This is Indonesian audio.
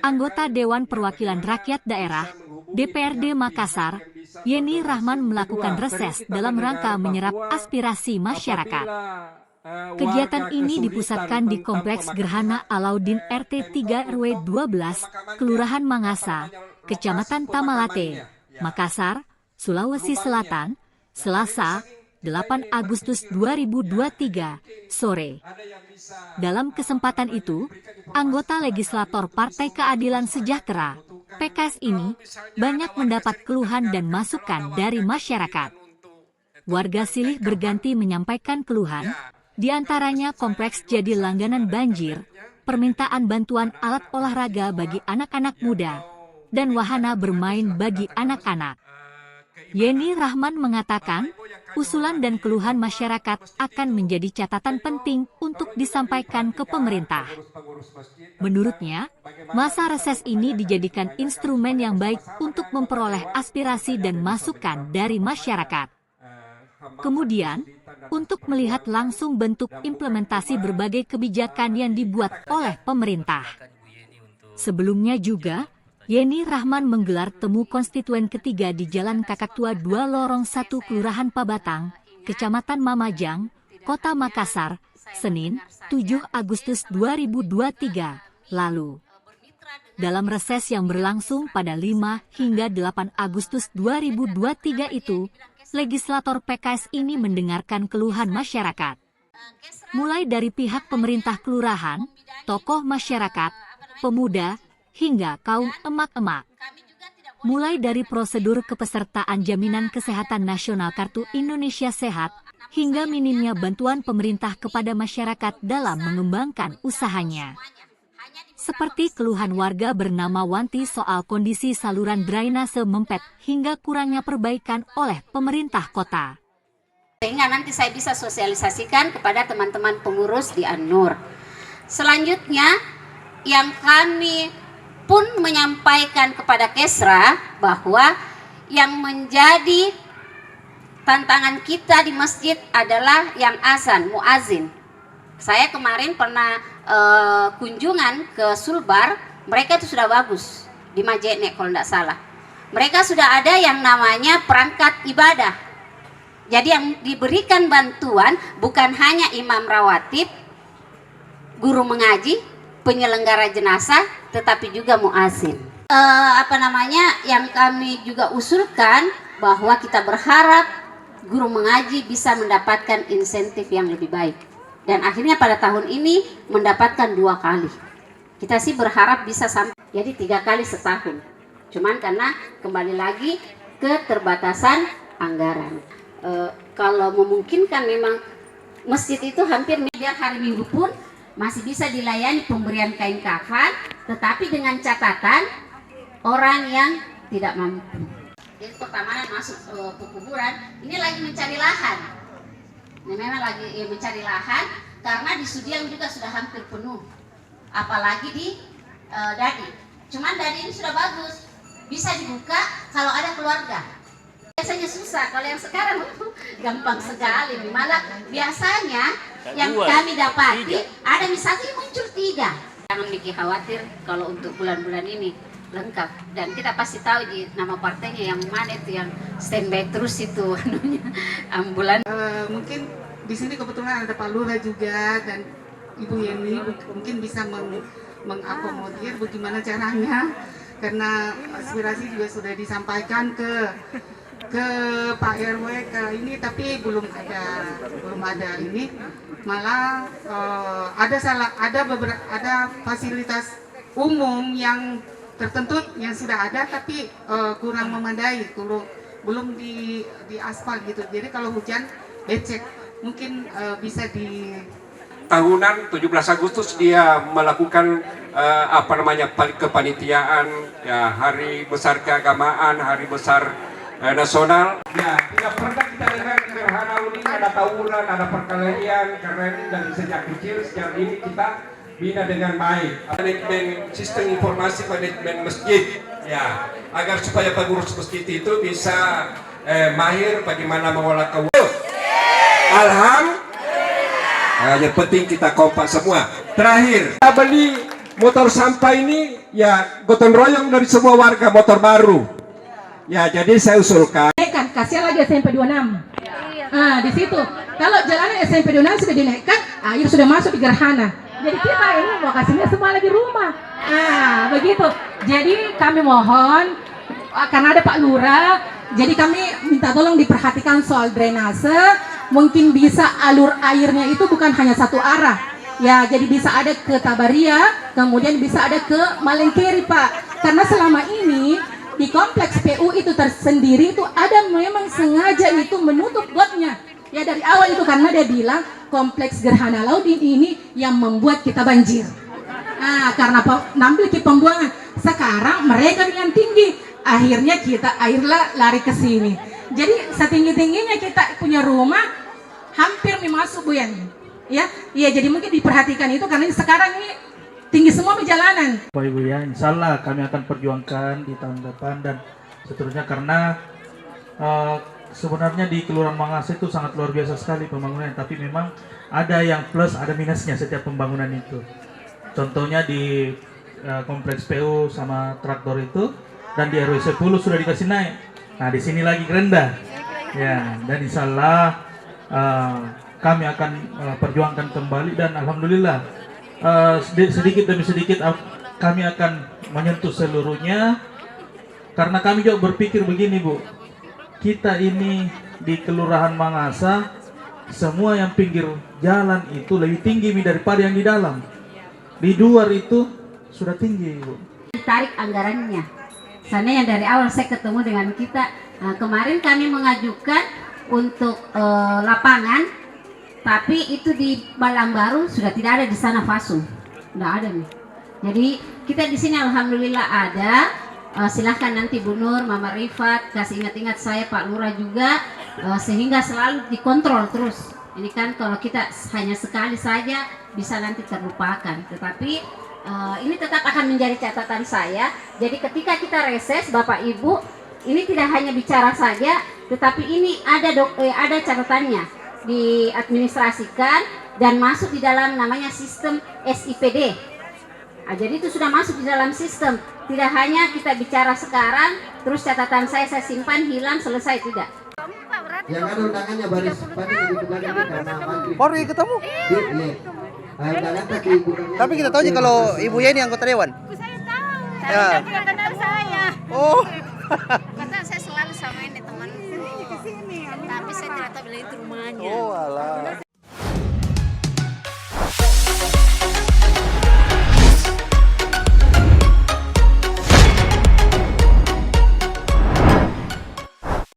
anggota Dewan Perwakilan Rakyat Daerah DPRD Makassar, Yeni Rahman melakukan reses dalam rangka menyerap aspirasi masyarakat. Kegiatan ini dipusatkan di Kompleks Gerhana Alauddin RT 3 RW 12, Kelurahan Mangasa, Kecamatan Tamalate, Makassar, Sulawesi Selatan, Selasa, 8 Agustus 2023, sore. Dalam kesempatan itu, anggota legislator Partai Keadilan Sejahtera, PKS ini, banyak mendapat keluhan dan masukan dari masyarakat. Warga silih berganti menyampaikan keluhan, di antaranya kompleks jadi langganan banjir, permintaan bantuan alat olahraga bagi anak-anak muda, dan wahana bermain bagi anak-anak. Yeni Rahman mengatakan, usulan dan keluhan masyarakat akan menjadi catatan penting untuk disampaikan ke pemerintah. Menurutnya, masa reses ini dijadikan instrumen yang baik untuk memperoleh aspirasi dan masukan dari masyarakat. Kemudian, untuk melihat langsung bentuk implementasi berbagai kebijakan yang dibuat oleh pemerintah. Sebelumnya juga, Yeni Rahman menggelar temu konstituen ketiga di Jalan Kakaktua 2 Lorong 1 Kelurahan Pabatang, Kecamatan Mamajang, Kota Makassar, Senin, 7 Agustus 2023, lalu. Dalam reses yang berlangsung pada 5 hingga 8 Agustus 2023 itu, legislator PKS ini mendengarkan keluhan masyarakat. Mulai dari pihak pemerintah kelurahan, tokoh masyarakat, pemuda, hingga kaum emak-emak. Mulai dari prosedur kepesertaan Jaminan Kesehatan Nasional Kartu Indonesia Sehat, hingga minimnya bantuan pemerintah kepada masyarakat dalam mengembangkan usahanya. Seperti keluhan warga bernama Wanti soal kondisi saluran drainase mempet hingga kurangnya perbaikan oleh pemerintah kota. Sehingga nanti saya bisa sosialisasikan kepada teman-teman pengurus di An-Nur. Selanjutnya, yang kami pun menyampaikan kepada Kesra bahwa yang menjadi tantangan kita di masjid adalah yang azan, muazin. Saya kemarin pernah kunjungan ke Sulbar, mereka itu sudah bagus di Majene kalau tidak salah. Mereka sudah ada yang namanya perangkat ibadah. Jadi yang diberikan bantuan bukan hanya imam rawatib, guru mengaji, penyelenggara jenazah, tetapi juga muazin. Yang kami juga usulkan bahwa kita berharap guru mengaji bisa mendapatkan insentif yang lebih baik. Dan akhirnya pada tahun ini mendapatkan 2 kali. Kita sih berharap bisa sampai jadi 3 kali setahun. Cuman karena kembali lagi keterbatasan anggaran. Kalau memungkinkan memang masjid itu hampir biar hari Minggu pun masih bisa dilayani pemberian kain kafan, tetapi dengan catatan orang yang tidak mampu. Jadi pertama masuk ke kuburan, ini lagi mencari lahan. Ini memang lagi mencari lahan karena di Sudiang juga sudah hampir penuh, apalagi di Dadi. Cuman Dadi ini sudah bagus, bisa dibuka kalau ada keluarga. Biasanya susah, kalau yang sekarang gampang sekali. Malah biasanya yang kami dapati ada misalnya muncul 3. Jangan bikin khawatir kalau untuk bulan-bulan ini lengkap. Dan kita pasti tahu di nama partainya yang mana itu yang standby terus itu ambulan. Mungkin di sini kebetulan ada Pak Lurah juga dan Ibu Yeni mungkin bisa mengakomodir bagaimana caranya, karena aspirasi juga sudah disampaikan ke Pak RW ke ini, tapi belum ada ini, malah ada fasilitas umum yang tertentu yang sudah ada tapi kurang memadai, belum di aspal gitu. Jadi kalau hujan becek mungkin bisa di tahunan 17 Agustus dia melakukan kepanitiaan ya, hari besar keagamaan, hari besar nasional. Ya, tidak pernah kita dengar gerhana ini ada tawuran, ada perkelahian, karena ini dari sejak kecil sejak ini kita bina dengan baik. Manajemen sistem informasi manajemen masjid, ya, agar supaya pengurus masjid itu bisa mahir bagaimana mengolah keuangan. Alhamdulillah. Yang penting kita kompak semua. Terakhir, kita beli motor sampah ini ya gotong royong dari semua warga, motor baru. Ya, jadi saya usulkan. Kan kasihan lagi SMP 26. Ah, di situ. Kalau jalanan SMP 26 sudah dinaikkan, air sudah masuk di gerhana. Jadi kita ini mau kasihnya semua lagi rumah. Ah, begitu. Jadi kami mohon karena ada Pak Lurah, jadi kami minta tolong diperhatikan soal drainase. Mungkin bisa alur airnya itu bukan hanya satu arah. Ya, jadi bisa ada ke Tabaria, kemudian bisa ada ke Malengkeri, Pak. Karena selama ini di kompleks PU itu tersendiri itu ada memang sengaja itu menutup gotnya. Ya dari awal itu karena dia bilang kompleks Gerhana Laudin ini yang membuat kita banjir. Nah, karena nambil ke pembuangan, sekarang mereka yang tinggi, akhirnya kita airlah lari ke sini. Jadi setinggi-tingginya kita punya rumah hampir masuk Bu Yani. Ya, iya jadi mungkin diperhatikan itu karena sekarang ini tinggi semua di jalanan. Bapak Ibu ya, insya Allah kami akan perjuangkan di tahun depan dan seterusnya karena sebenarnya di Kelurahan Mangasa itu sangat luar biasa sekali pembangunan, tapi memang ada yang plus, ada minusnya setiap pembangunan itu. Contohnya di kompleks PU sama traktor itu, dan di RW 10 sudah dikasih naik. Nah di sini lagi rendah. Ya, dan insya Allah kami akan perjuangkan kembali dan alhamdulillah sedikit demi sedikit kami akan menyentuh seluruhnya. Karena kami juga berpikir begini Bu, kita ini di Kelurahan Mangasa semua yang pinggir jalan itu lebih tinggi daripada yang di dalam. Di luar itu sudah tinggi Bu. Ditarik anggarannya. Sana yang dari awal saya ketemu dengan kita, kemarin kami mengajukan untuk lapangan, tapi itu di Balang Baru sudah tidak ada di sana Fasu, tidak ada nih. Jadi kita di sini alhamdulillah ada. Silahkan nanti Bu Nur, Mama Rifat kasih ingat-ingat saya, Pak Lurah juga, sehingga selalu dikontrol terus. Ini kan kalau kita hanya sekali saja bisa nanti terlupakan, tetapi ini tetap akan menjadi catatan saya. Jadi ketika kita reses Bapak Ibu, ini tidak hanya bicara saja, tetapi ini ada catatannya, diadministrasikan dan masuk di dalam namanya sistem SIPD. Nah, jadi itu sudah masuk di dalam sistem. Tidak hanya kita bicara sekarang, terus catatan saya simpan, hilang, selesai, tidak. Yang ada undangannya baris pada di belakang karena maghrib. Baru ketemu. Tapi kita tahu kalau Ibu Yeni anggota dewan. Saya tahu. Ya. Tidak kenal saya. Oh. Kata saya selalu sama ini teman. Tapi saya tidak tahu bila itu rumahnya. Oh.